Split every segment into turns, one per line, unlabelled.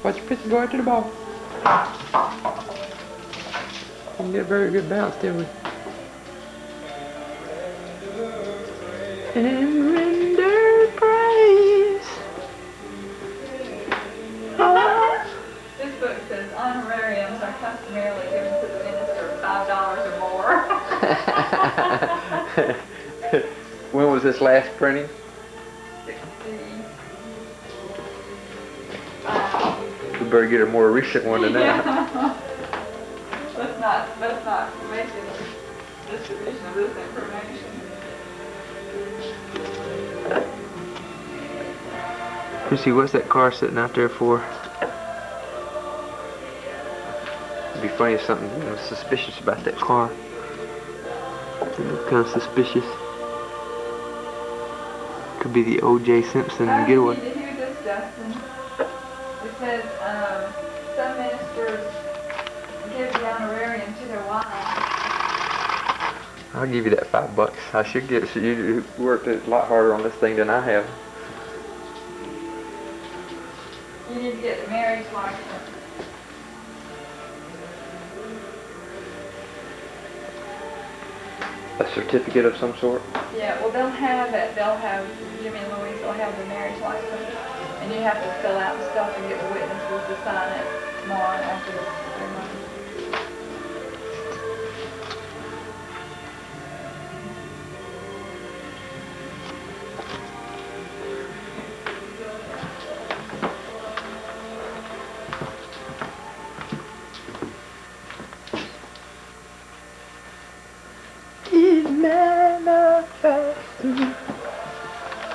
Watch your pitch go right to the ball. Didn't get a very good bounce, did we? And render praise. Oh.
This book says honorariums are customarily given to the minister $5 or more.
When was this last printing?
65.
We better get a more recent one than that.
Yeah. Let's not make it a distribution of this information.
Chrissy, what's that car sitting out there for? It'd be funny if something was suspicious about that car. It looked kind of suspicious. Could be the O.J. Simpson getaway.
Did you hear this, Justin? It says some ministers give the honorarium to their wives.
I'll give you that $5. I should get. So you worked a lot harder on this thing than I have.
You need to get the marriage license.
A certificate of some sort?
Yeah, well they'll have it. They'll have, Jimmy and Louise will have the marriage license. And you have to fill out the stuff and get the witnesses to sign it tomorrow after the ceremony.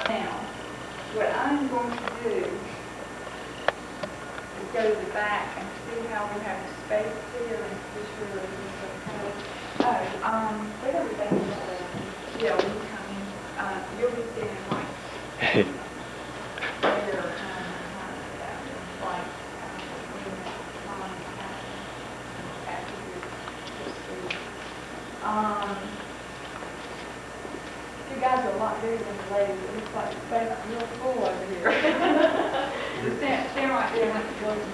Now, what I'm going to do is go to the back and see how we have the space here and see sure everything's okay. Wait over there. Yeah, when you come in, you'll be standing right there. You guys are a lot bigger than the ladies. It looks like the space is real full over here. Just stand right there and let the girls out.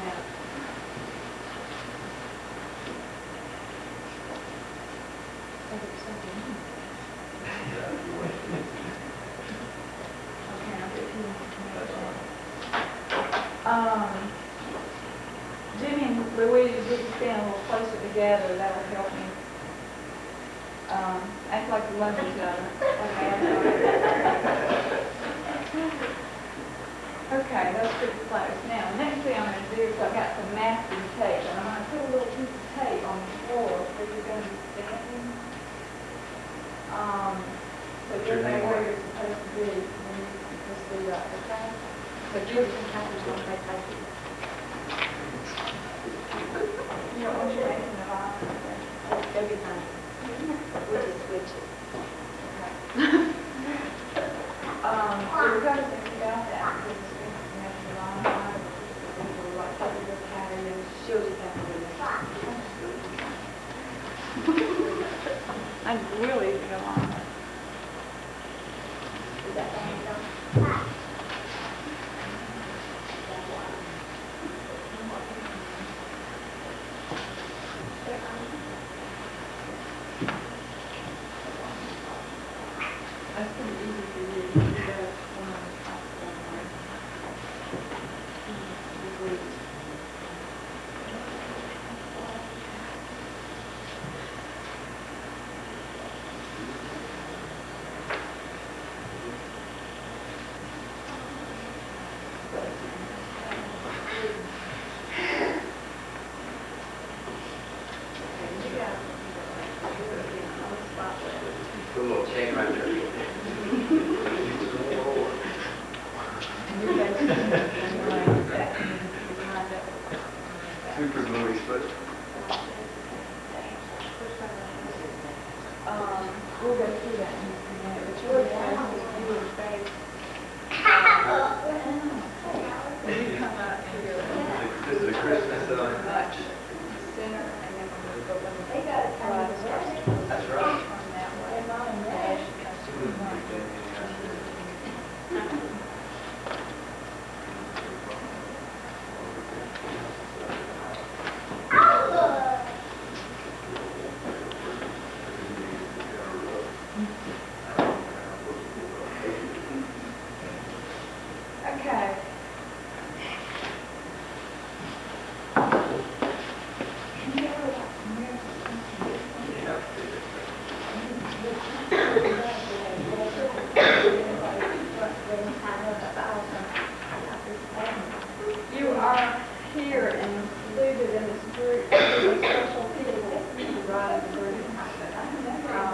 Jimmy and Louise, we can stand a little closer together. That will help me. Act like you love each other. Okay, that's pretty close. Now, next thing I'm going to do is I've got some masking tape, and I'm going to put a little piece of tape on the floor where you're going to be standing. So you'll know where you're supposed to be when you proceed up, okay? But you're just going to take tape. You don't want your making the box. It'll be fine. We'll just switch it. Okay. We're going to think about that because it's going to have a long time. People like to look at it and she'll just have to do it. I really feel on it. Is that fine? That's pretty easy for you. You got one on the top one, right?
Put a little chain right there. Super gluey foot.
We'll go through that in a minute, but you're going to face. When you come up here,
This is a Christmas
much center, and then we'll go when they got it.
That's right.
From that way. are here and included in this group with special people to ride the group.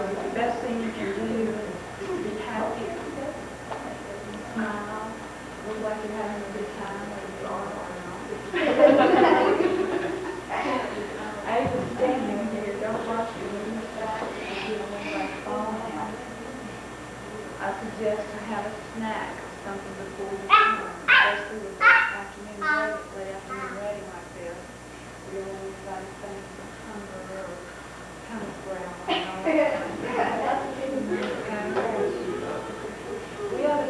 The best thing you can do is to be happy, smile, look like you're having a good time, whether you are or not. As you're standing here, don't watch your knees back and you don't look like falling out. I suggest to have a snack or something before you come, especially with late afternoon reading like this. You don't want anybody thinking of hunger or hunger ground and all that. We have a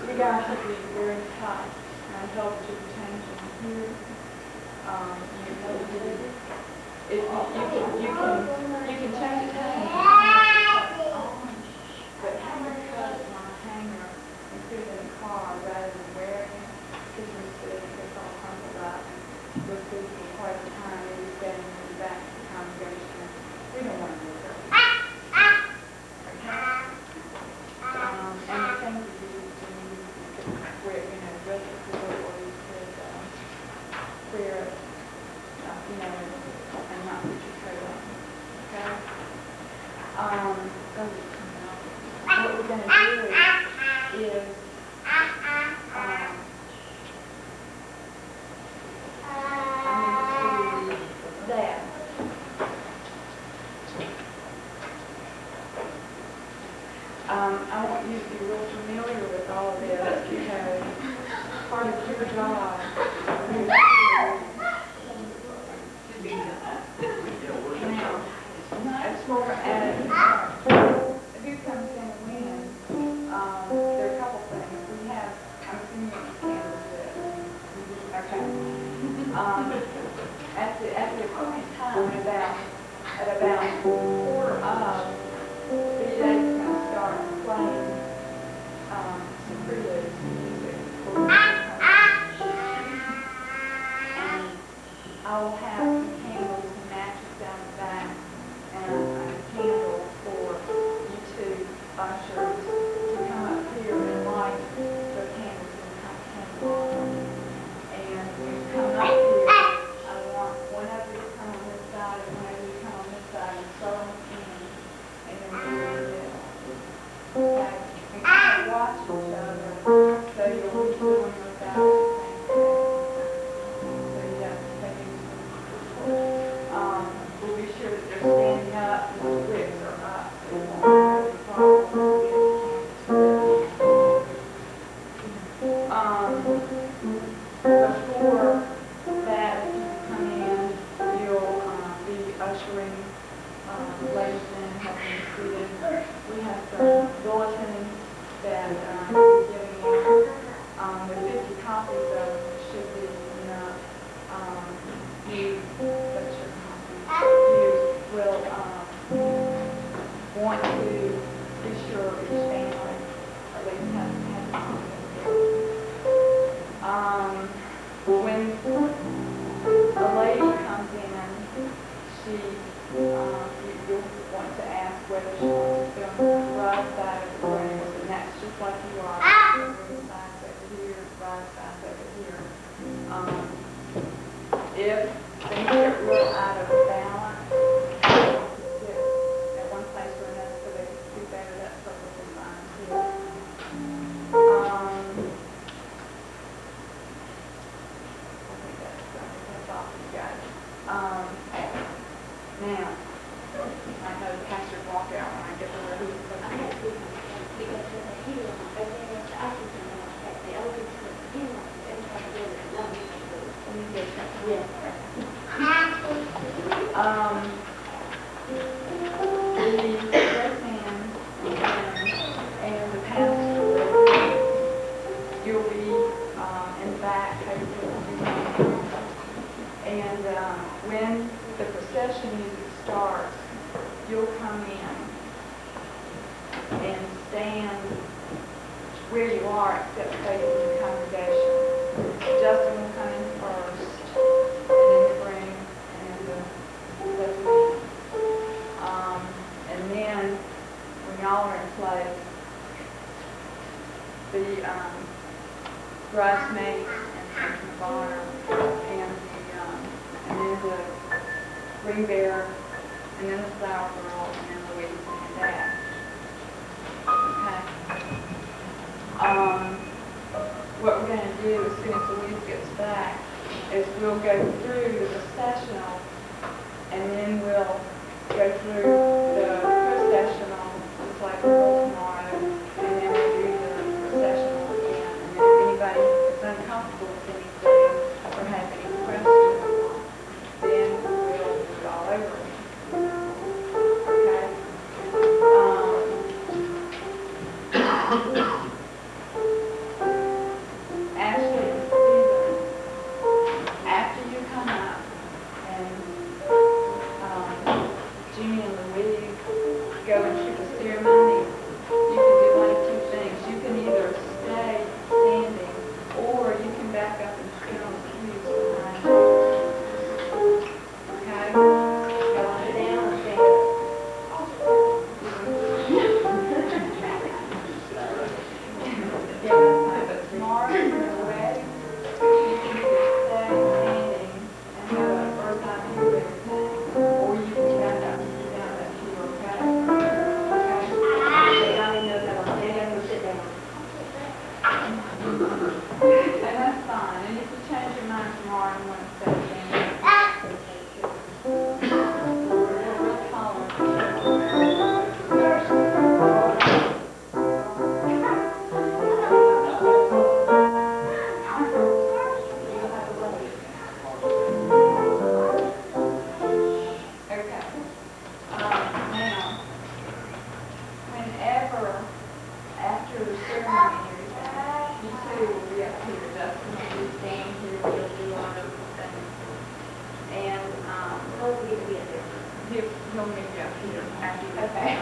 you guys should be very tight. I hope you change it here. If you can change it down. But hang your cup on a hanger and put it in the car rather than wearing it. Because you sit and it's all crumpled up and look good for quite a time and you're standing in the back of the congregation. We don't want to do that. Okay? And the thing to do is to where, whether it's the Lord or you could clear it, and not put your coat on. Okay? What we're going to do is that. I want you to be real familiar with all of this because part of your job is now, as far as who comes in and wins, there are a couple things. We have, I'm assuming you can do this. Okay. At the appointed time, at about 4 of the day's going to start playing some preludes music for and I will have some candles and matches down the back and a candle for you two ushers to come up here and light the candles in the candle. And when you come up here, I want one of you to come on this side and one of you to come on this side and so on in. And then we're going to do it. Okay? We can't watch each other, so you'll be doing without the same thing. So you have to take it. We'll be sure that they're standing up and the wicks are up. So you won't have any problems before that, if you come in, you'll be ushering ladies in, helping seated. We have some bulletins that we're giving out. With 50 copies of them, should be enough. You, that's your copy. You will want to be sure each family at least has a copy. When a lady comes in, you'll want to ask whether she wants to go on the right side of the room, and that's just like you are. Room sides over here, right sides over here. If things get real out of balance, sit at one place or another so they can see better, that's perfectly fine too. Now, I know the pastor walk out when I get to where he's supposed to be. The dress man and the pastor, you'll be in the back, and when the procession music starts, you'll come in and stand where you are except facing the congregation. Justin will come in first, and then the groom, and the man. And then when y'all are in place, the bridesmaids and the bar and then the ring bearer and then the flower girl and then Louise and Dad. Okay. What we're going to do as soon as Louise gets back is we'll go through the processional and then we'll go through the processional just like we will tomorrow, and then we'll do the processional again. And then if anybody is uncomfortable with anything or has any questions, then we'll do it all over again. Okay? Ashley and Susan, after you come up and Jimmy and Louise go and shoot the ceremony, you can do one of two things. You can either stay standing or you can back up and shoot on the trees behind you. Okay? Go on down and stand up. Yeah, that's fine. But tomorrow, when you're ready, you can either stay standing and have a bird's eye view of everything, or you can back up and sit down at you, okay? Okay? I know that I'll stay down or sit down. And that's fine. And if you change your mind tomorrow and want to stay standing, that's okay too. We're real tolerant. Okay. Now, whenever, after the ceremony and everything, you two will be up here. Justin will be standing here. We'll do all those things. And he'll meet you up here after you. Okay.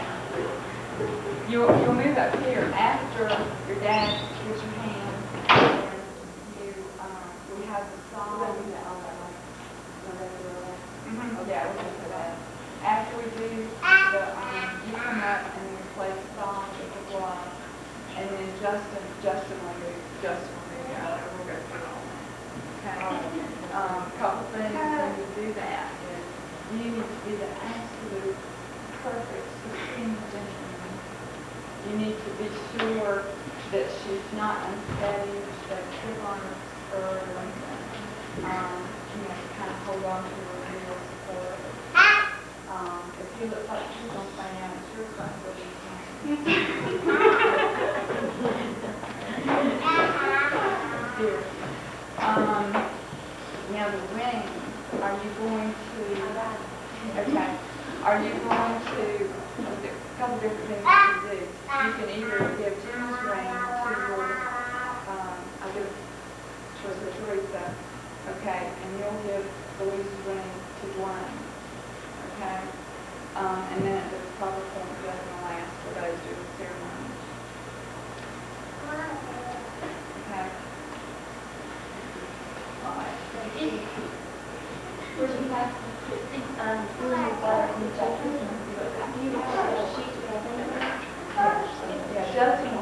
You'll move up here after your dad gives your hand, and we have the song. Yeah, we'll get to that. After we do the, you come up and we play the song with the block, and then Justin will move you out, and we'll go through all that. Okay? Couple things when you do that is you need to be the absolute perfect supreme gentleman. You need to be sure that she's not unsteady, that trip on her skirt or anything. Kind of hold on to her real support. If you look like she's going to find out, it's your now the ring, are you going to, okay, are you going to, there's a couple different things you can do. You can either give Jim's ring to your, I'll give it to Teresa, okay, and you'll give Louise's ring to Dwayne, okay? And then at the proper point, that's going to last for those doing the ceremony. Okay? All right. Yeah, Justin